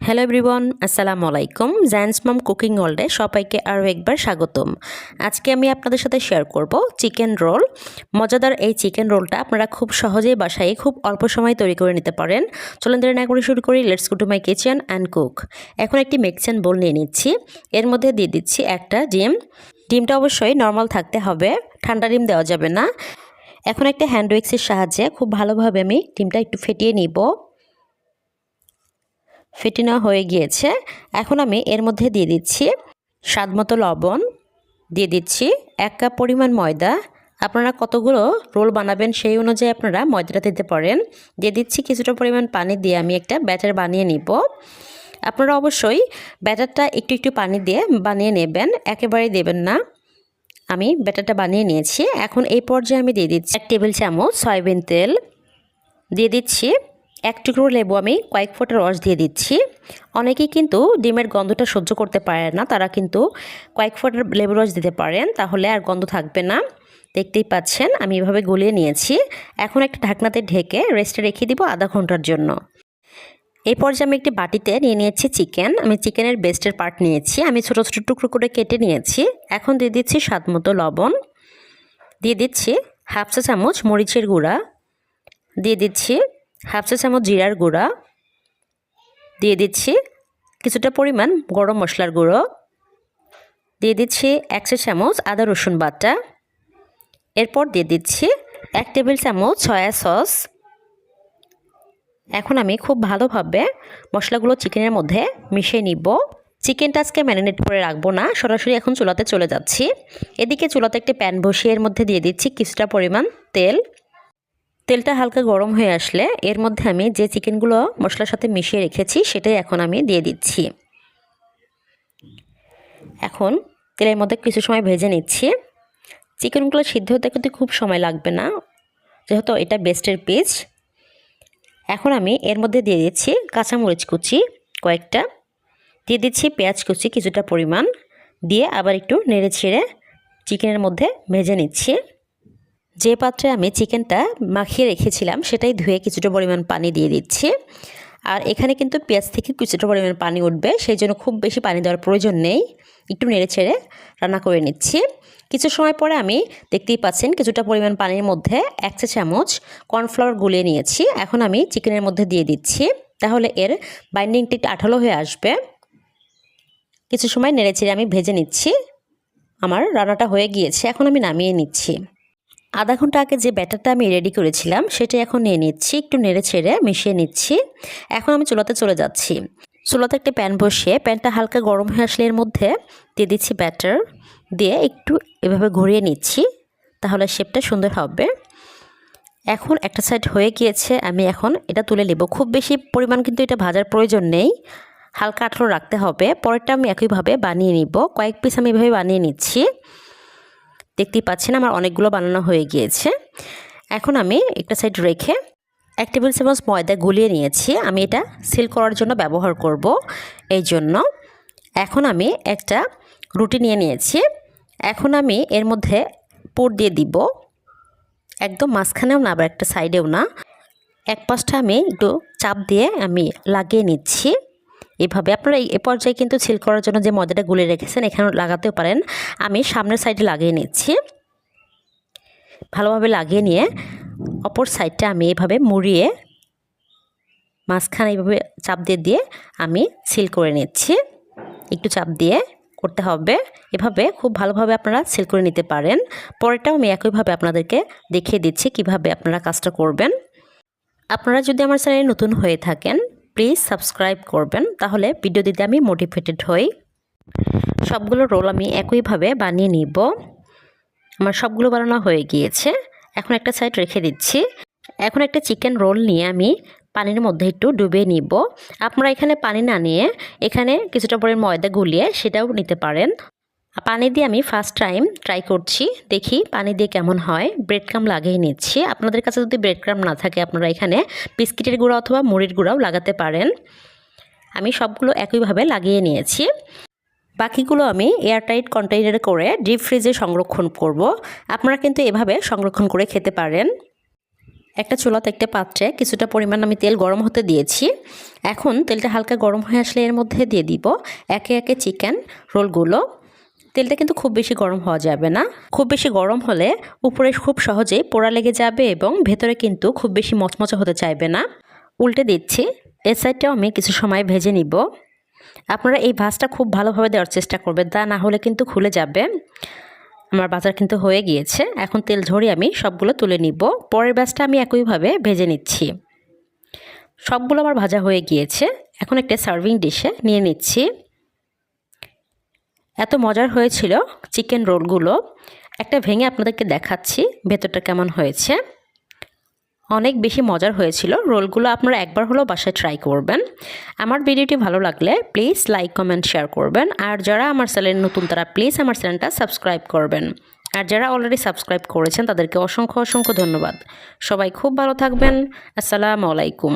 Hello everyone, আসসালামু আলাইকুম। Giants মম cooking ওয়ার্ল্ডে সবাইকে আরও একবার স্বাগতম। আজকে আমি আপনাদের সাথে শেয়ার করব চিকেন রোল। মজাদার এই চিকেন রোলটা আপনারা খুব সহজেই বাসায় খুব অল্প সময়ে তৈরি করে নিতে পারেন। চলুন দেরি না করে শুরু করি। Let's go to my kitchen and cook. এখন একটি মিক্সচার বোল নিয়ে নিচ্ছি। এর মধ্যে দিয়ে দিচ্ছি একটা ডিম। ডিমটা অবশ্যই নর্মাল থাকতে হবে, ঠান্ডা ডিম দেওয়া যাবে না। এখন একটা হ্যান্ড উইক্সের সাহায্যে খুব ভালোভাবে আমি ডিমটা একটু ফেটিয়ে নিব। ফেটে নেওয়া হয়ে গিয়েছে। এখন আমি এর মধ্যে দিয়ে দিচ্ছি স্বাদমতো লবণ, দিয়ে দিচ্ছি 1 কাপ পরিমাণ ময়দা। আপনারা কতগুলো রোল বানাবেন সেই অনুযায়ী আপনারা ময়দাটা দিতে পারেন। দিয়ে দিচ্ছি কিছুটা পরিমাণ পানি দিয়ে আমি একটা ব্যাটার বানিয়ে নিব। আপনারা অবশ্যই ব্যাটারটা একটু একটু পানি দিয়ে বানিয়ে নেবেন, একেবারেই দেবেন না। আমি ব্যাটারটা বানিয়ে নিয়েছি। এখন এই পর্যায়ে আমি দিয়ে দিচ্ছি 1 টেবিল চামচ সয়াবিন তেল, দিয়ে দিচ্ছি 1 টুকরো লেবু আমি কয়েক ফোঁটা রস দিয়ে দিচ্ছি। অনেকেই কিন্তু ডিমের গন্ধটা সহ্য করতে পারে না, তারা কিন্তু কয়েক ফোঁটা লেবু রস দিতে পারেন, তাহলে আর গন্ধ থাকবে না। দেখতেই পাচ্ছেন আমি এভাবে গলিয়ে নিয়েছি। এখন একটা ঢাকনাতে ঢেকে রেস্টে রেখে দিব আধা ঘন্টার জন্য। এই পর্যায়ে আমি একটি বাটিতে নিয়ে নিয়েছি চিকেন। আমি চিকেনের বেস্টের পার্ট নিয়েছি, আমি ছোটো ছোটো টুকরো করে কেটে নিয়েছি। এখন দিয়ে দিচ্ছি স্বাদমতো লবণ, দিয়ে দিচ্ছি হাফ চা চামচ মরিচের গুঁড়া, দিয়ে দিচ্ছি হাফ চা চামচ জিরার গুঁড়া, দিয়ে দিচ্ছি কিছুটা পরিমাণ গরম মশলার গুঁড়ো, দিয়ে দিচ্ছি 1 চা চামচ আদা রসুন বাটা। এরপর দিয়ে দিচ্ছি 1 টেবিল চামচ সয়া সস। এখন আমি খুব ভালোভাবে মশলাগুলো চিকেনের মধ্যে মিশিয়ে নিব। চিকেনটা আজকে ম্যারিনেট করে রাখবো না, সরাসরি এখন চুলাতে চলে যাচ্ছি। এদিকে চুলাতে একটি প্যান বসিয়ে এর মধ্যে দিয়ে দিচ্ছি কিছুটা পরিমাণ তেল। তেলটা হালকা গরম হয়ে আসলে এর মধ্যে আমি যে চিকেনগুলো মশলার সাথে মিশিয়ে রেখেছি সেটাই এখন আমি দিয়ে দিচ্ছি। এখন তেলের মধ্যে কিছু সময় ভেজে নিচ্ছি। চিকেনগুলো সিদ্ধ হতে কিন্তু খুব সময় লাগবে না, যেহেতু এটা বেস্টের পিস। এখন আমি এর মধ্যে দিয়ে দিচ্ছি কাঁচামরিচ কুচি কয়েকটা, দিয়ে দিচ্ছি পেঁয়াজ কুচি কিছুটা পরিমাণ, দিয়ে আবার একটু নেড়ে ছেড়ে চিকেনের মধ্যে ভেজে নিচ্ছি। যে পাত্রে আমি চিকেনটা মাখিয়ে রেখেছিলাম সেটাই ধুয়ে কিছুটা পরিমাণ পানি দিয়ে দিচ্ছি। আর এখানে কিন্তু পেঁয়াজ থেকে কিছুটা পরিমাণ পানি উঠবে, সেই জন্য খুব বেশি পানি দেওয়ার প্রয়োজন নেই। একটু নেড়ে ছেড়ে রান্না করে নিচ্ছি। কিছু সময় পরে আমি দেখতেই পাচ্ছেন কিছুটা পরিমাণ পানির মধ্যে 1 চা চামচ কর্নফ্লাওয়ার গুলিয়ে নিয়েছি। এখন আমি চিকেনের মধ্যে দিয়ে দিচ্ছি, তাহলে এর বাইন্ডিংটি একটু আঠালো হয়ে আসবে। কিছু সময় নেড়ে ছেড়ে আমি ভেজে নিচ্ছি। আমার রান্নাটা হয়ে গিয়েছে, এখন আমি নামিয়ে নিচ্ছি। আধা ঘন্টা আগে যে ব্যাটারটা আমি রেডি করেছিলাম সেটা এখন নিয়ে নিচ্ছি, একটু নেড়ে ছেড়ে মিশিয়ে নিচ্ছি। এখন আমি চুলাতে চলে যাচ্ছি। চুলাতে একটা প্যান বসিয়ে প্যানটা হালকা গরম হয়ে আসলে এর মধ্যে দিয়ে দিচ্ছি ব্যাটার, দিয়ে একটু এভাবে ঘুরিয়ে নিচ্ছি, তাহলে শেপটা সুন্দর হবে। এখন একটা সাইড হয়ে গিয়েছে, আমি এখন এটা তুলে নেব। খুব বেশি পরিমাণ কিন্তু এটা ভাজার প্রয়োজন নেই, হালকা আঠালো রাখতে হবে। পরেরটা আমি একইভাবে বানিয়ে নিব। কয়েক পিস আমি এভাবে বানিয়ে নিচ্ছি। দেখতেই পাচ্ছেন আমার অনেকগুলো বানানো হয়ে গিয়েছে। এখন আমি একটা সাইড রেখে 1 টেবিল চামচ ময়দা গুলিয়ে নিয়েছি। আমি এটা সিল করার জন্য ব্যবহার করব, এই জন্য। এখন আমি একটা রুটি নিয়ে নিয়েছি। এখন আমি এর মধ্যে পুর দিয়ে দিব, একদম মাঝখানেও না আবার একটা সাইডেও না। এক পাশটা আমি একটু চাপ দিয়ে আমি লাগিয়ে নিচ্ছি। এভাবে আপনারা এই পর্যায়ে কিন্তু সিল করার জন্য যে ময়দাটা গুলে রেখেছেন এখানে লাগাতেও পারেন। আমি সামনের সাইডে লাগিয়ে নিচ্ছি। ভালোভাবে লাগিয়ে নিয়ে অপর সাইডটা আমি এভাবে মুড়িয়ে মাঝখানে এইভাবে চাপ দিয়ে দিয়ে আমি সিল করে নিচ্ছি। একটু চাপ দিয়ে করতে হবে, এভাবে খুব ভালোভাবে আপনারা সিল করে নিতে পারেন। পরেরটাও আমি একইভাবে আপনাদেরকে দেখিয়ে দিচ্ছি কিভাবে আপনারা কাজটা করবেন। আপনারা যদি আমার চ্যানেলে নতুন হয়ে থাকেন প্লিজ সাবস্ক্রাইব করবেন, তাহলে ভিডিও দিতে আমি মোটিভেটেড হই। সবগুলো রোল আমি একইভাবে বানিয়ে নিব। আমার সবগুলো বানানো হয়ে গিয়েছে। এখন একটা সাইড রেখে দিচ্ছি। এখন একটা চিকেন রোল নিয়ে আমি পানির মধ্যে একটু ডুবিয়ে নিব। আপনারা এখানে পানি না নিয়ে এখানে কিছুটা পরিমাণ ময়দা গুলিয়ে সেটাও নিতে পারেন। পানি দিয়ে আমি ফার্স্ট টাইম ট্রাই করছি, দেখি পানি দিয়ে কেমন হয়। ব্রেড ক্রাম্ব লাগিয়ে নিচ্ছি। আপনাদের কাছে যদি ব্রেড ক্রাম্ব না থাকে আপনারা এখানে বিস্কিটের গুঁড়া অথবা মুড়ির গুঁড়াও লাগাতে পারেন। আমি সবগুলো একইভাবে লাগিয়ে নিয়েছি। বাকিগুলো আমি এয়ারটাইট কন্টেইনারে করে ডিপ ফ্রিজে সংরক্ষণ করব। আপনারা কিন্তু এভাবে সংরক্ষণ করে খেতে পারেন। একটা চুলাতে একটা পাত্রে কিছুটা পরিমাণ আমি তেল গরম হতে দিয়েছি। এখন তেলটা হালকা গরম হয়ে আসলে এর মধ্যে দিয়ে দিব একে একে চিকেন রোলগুলো। তেলটা কিন্তু খুব বেশি গরম হওয়া যাবে না, খুব বেশি গরম হলে উপরে খুব সহজেই পোড়া লেগে যাবে এবং ভেতরে কিন্তু খুব বেশি মচমচে হতে চাইবে না। উল্টে দিচ্ছি, এর সাইডটাও আমি কিছু সময় ভেজে নিব। আপনারা এই ভাজটা খুব ভালোভাবে দেওয়ার চেষ্টা করবেন, তা না হলে কিন্তু খুলে যাবে। আমার বাজার কিন্তু হয়ে গিয়েছে, এখন তেল ঝরিয়ে আমি সবগুলো তুলে নিব। পরের ব্যাচটা আমি একইভাবে ভেজে নিচ্ছি। সবগুলো আমার ভাজা হয়ে গিয়েছে, এখন একটা সার্ভিং ডিশে নিয়ে নিচ্ছি। এত মজার হয়েছিল চিকেন রোলগুলো, একটা ভেঙে আপনাদেরকে দেখাচ্ছি ভেতরটা কেমন হয়েছে। অনেক বেশি মজার হয়েছিল রোলগুলো, আপনারা একবার হলেও বাসায় ট্রাই করবেন। আমার ভিডিওটি ভালো লাগলে প্লিজ লাইক কমেন্ট শেয়ার করবেন। আর যারা আমার চ্যানেল নতুন তারা প্লিজ আমার চ্যানেলটা সাবস্ক্রাইব করবেন। আর যারা অলরেডি সাবস্ক্রাইব করেছেন তাদেরকে অসংখ্য অসংখ্য ধন্যবাদ। সবাই খুব ভালো থাকবেন। আসসালামু আলাইকুম।